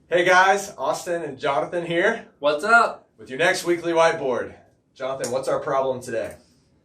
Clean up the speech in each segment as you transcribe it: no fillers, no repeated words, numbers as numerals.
Hey guys, Austin and Jonathan here. What's up? With your next weekly whiteboard. Jonathan, what's our problem today?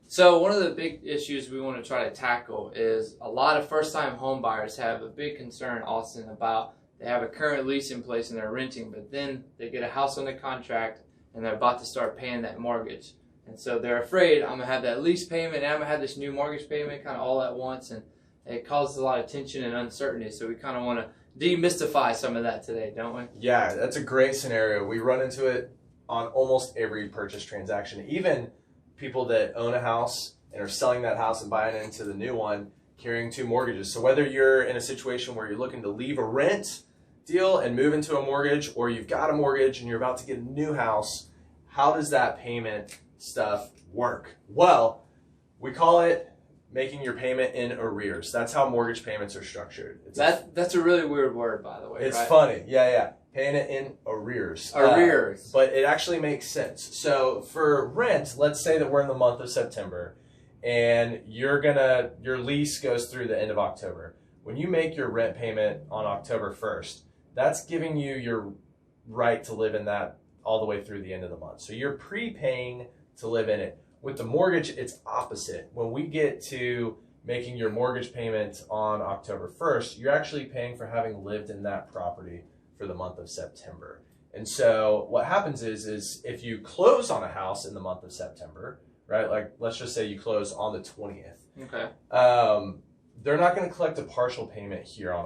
So one of the big issues we want to try to tackle is a lot of first-time home buyers have a big concern, Austin, about they have a current lease in place and they're renting, but then they get a house under contract and they're about to start paying that mortgage. And so they're afraid, I'm going to have that lease payment and I'm going to have this new mortgage payment kind of all at once, and it causes a lot of tension and uncertainty. So we kind of want to demystify some of that today, don't we? Yeah, that's a great scenario. We run into it on almost every purchase transaction. Even people that own a house and are selling that house and buying into the new one, carrying two mortgages. So whether you're in a situation where you're looking to leave a rent deal and move into a mortgage, or you've got a mortgage and you're about to get a new house, how does that payment stuff work? Well, we call it making your payment in arrears. That's how mortgage payments are structured. That's a really weird word, by the way. It's right? funny. Yeah. Paying it in arrears. Arrears. But it actually makes sense. So for rent, let's say that we're in the month of September and your lease goes through the end of October. When you make your rent payment on October 1st, that's giving you your right to live in that all the way through the end of the month. So you're prepaying to live in it. With the mortgage, it's opposite. When we get to making your mortgage payment on October 1st, you're actually paying for having lived in that property for the month of September. And so what happens is if you close on a house in the month of September, right? Like let's just say you close on the 20th. Okay. They're not going to collect a partial payment here on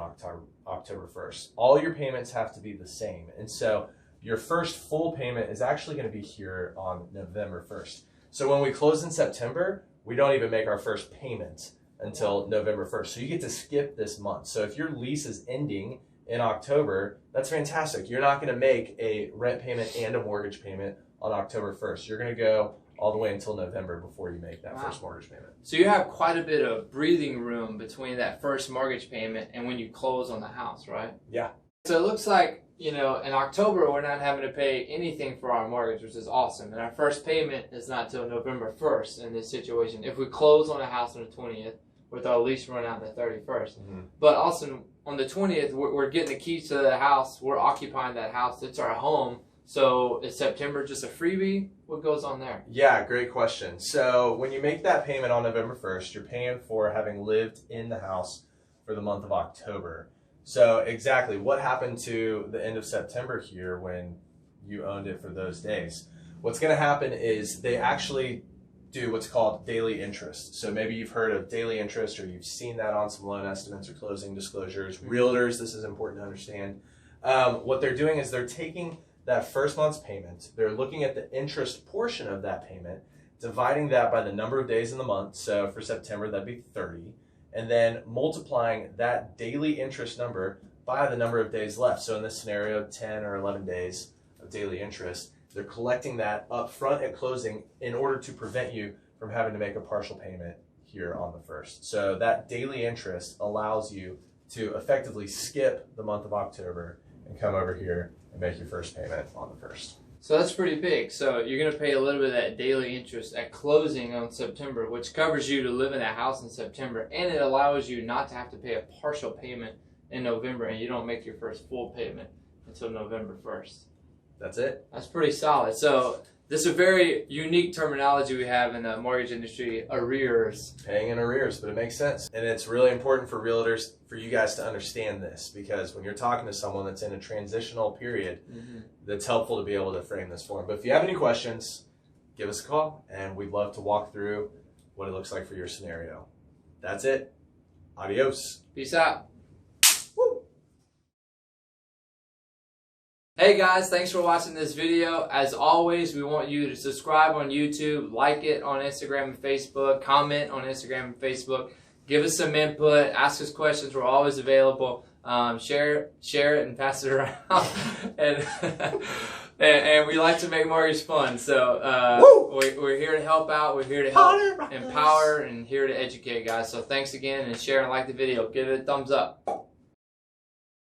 October 1st. All your payments have to be the same. And so your first full payment is actually going to be here on November 1st. So when we close in September, we don't even make our first payment until November 1st. So you get to skip this month. So if your lease is ending in October, that's fantastic. You're not going to make a rent payment and a mortgage payment on October 1st. You're going to go all the way until November before you make that first mortgage payment. So you have quite a bit of breathing room between that first mortgage payment and when you close on the house, right? Yeah. So it looks like, in October, we're not having to pay anything for our mortgage, which is awesome. And our first payment is not till November 1st in this situation. If we close on a house on the 20th, with our lease run out the 31st. Mm-hmm. But also on the 20th, we're getting the keys to the house. We're occupying that house. It's our home. So is September just a freebie? What goes on there? Yeah, great question. So when you make that payment on November 1st, you're paying for having lived in the house for the month of October. So exactly what happened to the end of September here when you owned it for those days? What's going to happen is they actually do what's called daily interest. So maybe you've heard of daily interest, or you've seen that on some loan estimates or closing disclosures. Realtors, this is important to understand. What they're doing is they're taking that first month's payment, they're looking at the interest portion of that payment, dividing that by the number of days in the month. So for September, that'd be 30. And then multiplying that daily interest number by the number of days left. So in this scenario, 10 or 11 days of daily interest. They're collecting that up front at closing in order to prevent you from having to make a partial payment here on the 1st. So that daily interest allows you to effectively skip the month of October and come over here and make your first payment on the 1st. So that's pretty big. So you're going to pay a little bit of that daily interest at closing on September, which covers you to live in that house in September, and it allows you not to have to pay a partial payment in November, and you don't make your first full payment until November 1st. That's it. That's pretty solid. So this is a very unique terminology we have in the mortgage industry, arrears. Paying in arrears, but it makes sense. And it's really important for realtors, for you guys to understand this, because when you're talking to someone that's in a transitional period, that's helpful to be able to frame this for them. But if you have any questions, give us a call, and we'd love to walk through what it looks like for your scenario. That's it. Adios. Peace out. Hey guys, thanks for watching this video. As always, we want you to subscribe on YouTube, like it on Instagram and Facebook, comment on Instagram and Facebook, give us some input, ask us questions. We're always available. Share it and pass it around. and we like to make mortgage fun. So we're here to help out. We're here to help empower and here to educate, guys. So thanks again, and share and like the video. Give it a thumbs up.